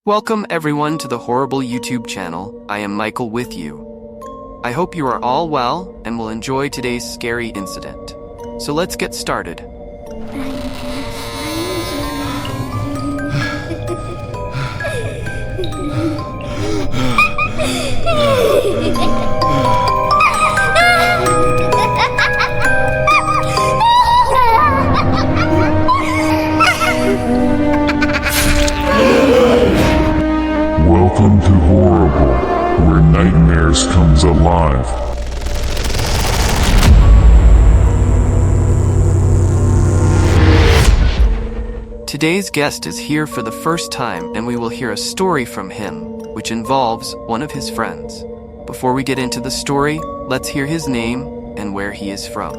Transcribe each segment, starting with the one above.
Welcome everyone to the Horrible YouTube channel. I am Michael with you. I hope you are all well and will enjoy today's scary incident. So let's get started. Welcome to Horrible, where nightmares comes alive. Today's guest is here for the first time and we will hear a story from him, which involves one of his friends. Before we get into the story, let's hear his name and where he is from.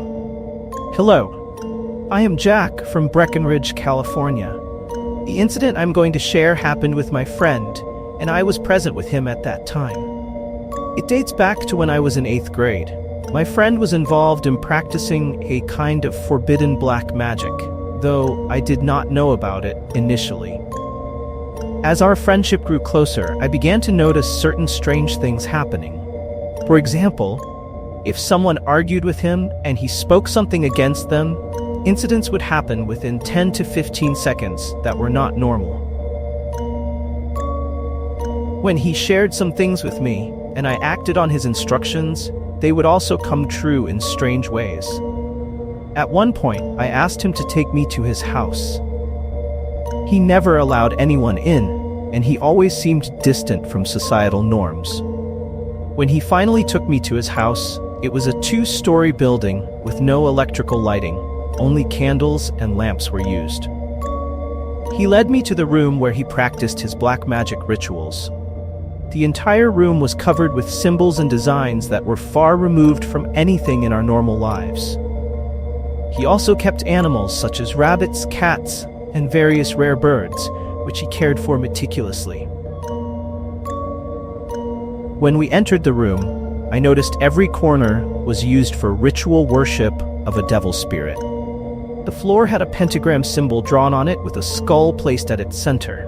Hello, I am Jack from Breckenridge, California. The incident I'm going to share happened with my friend, and I was present with him at that time. It dates back to when I was in 8th grade. My friend was involved in practicing a kind of forbidden black magic, though I did not know about it initially. As our friendship grew closer, I began to notice certain strange things happening. For example, if someone argued with him and he spoke something against them, incidents would happen within 10 to 15 seconds that were not normal. When he shared some things with me, and I acted on his instructions, they would also come true in strange ways. At one point, I asked him to take me to his house. He never allowed anyone in, and he always seemed distant from societal norms. When he finally took me to his house, it was a 2-story building with no electrical lighting, only candles and lamps were used. He led me to the room where he practiced his black magic rituals. The entire room was covered with symbols and designs that were far removed from anything in our normal lives. He also kept animals such as rabbits, cats, and various rare birds, which he cared for meticulously. When we entered the room, I noticed every corner was used for ritual worship of a devil spirit. The floor had a pentagram symbol drawn on it with a skull placed at its center.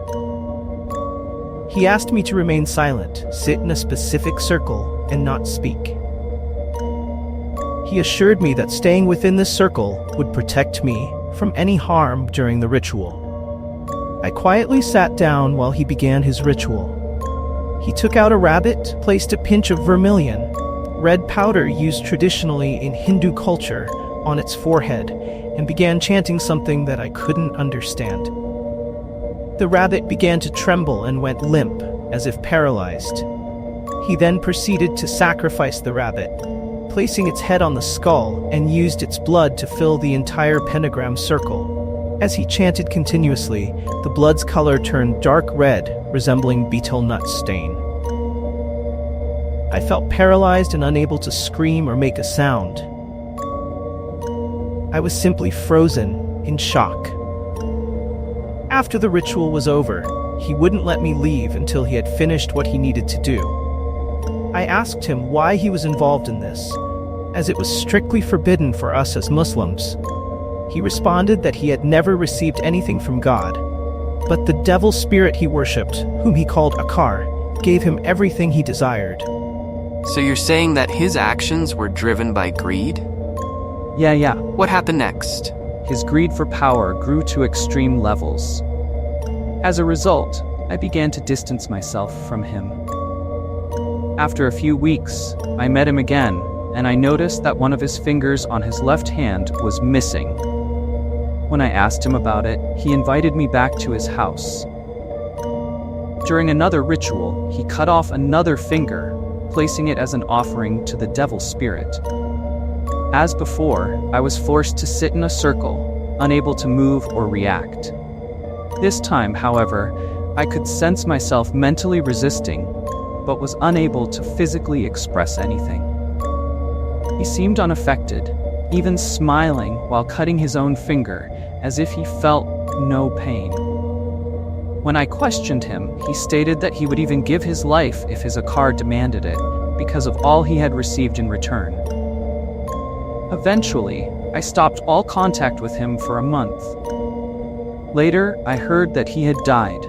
He asked me to remain silent, sit in a specific circle, and not speak. He assured me that staying within this circle would protect me from any harm during the ritual. I quietly sat down while he began his ritual. He took out a rabbit, placed a pinch of vermilion, red powder used traditionally in Hindu culture, on its forehead, and began chanting something that I couldn't understand. The rabbit began to tremble and went limp, as if paralyzed. He then proceeded to sacrifice the rabbit, placing its head on the skull and used its blood to fill the entire pentagram circle. As he chanted continuously, the blood's color turned dark red, resembling betel nut stain. I felt paralyzed and unable to scream or make a sound. I was simply frozen in shock. After the ritual was over, he wouldn't let me leave until he had finished what he needed to do. I asked him why he was involved in this, as it was strictly forbidden for us as Muslims. He responded that he had never received anything from God, but the devil spirit he worshipped, whom he called Akar, gave him everything he desired. So you're saying that his actions were driven by greed? Yeah. What happened next? His greed for power grew to extreme levels. As a result, I began to distance myself from him. After a few weeks, I met him again, and I noticed that one of his fingers on his left hand was missing. When I asked him about it, he invited me back to his house. During another ritual, he cut off another finger, placing it as an offering to the devil spirit. As before, I was forced to sit in a circle, unable to move or react. This time, however, I could sense myself mentally resisting, but was unable to physically express anything. He seemed unaffected, even smiling while cutting his own finger, as if he felt no pain. When I questioned him, he stated that he would even give his life if his Akar demanded it, because of all he had received in return. Eventually, I stopped all contact with him for a month. Later, I heard that he had died.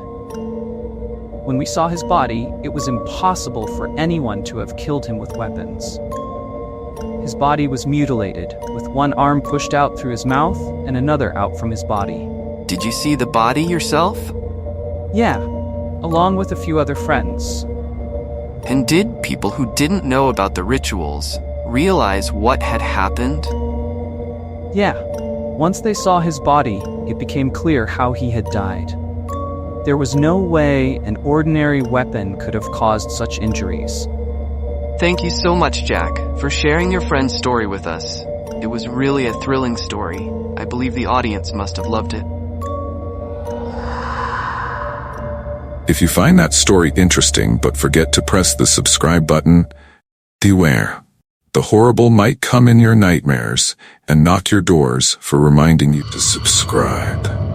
When we saw his body, it was impossible for anyone to have killed him with weapons. His body was mutilated, with one arm pushed out through his mouth and another out from his body. Did you see the body yourself? Yeah, along with a few other friends. And did people who didn't know about the rituals realize what had happened? Yeah, once they saw his body, it became clear how he had died. There was no way an ordinary weapon could have caused such injuries. Thank you so much, Jack, for sharing your friend's story with us. It was really a thrilling story. I believe the audience must have loved it. If you find that story interesting but forget to press the subscribe button, beware. The horrible might come in your nightmares and knock your doors for reminding you to subscribe.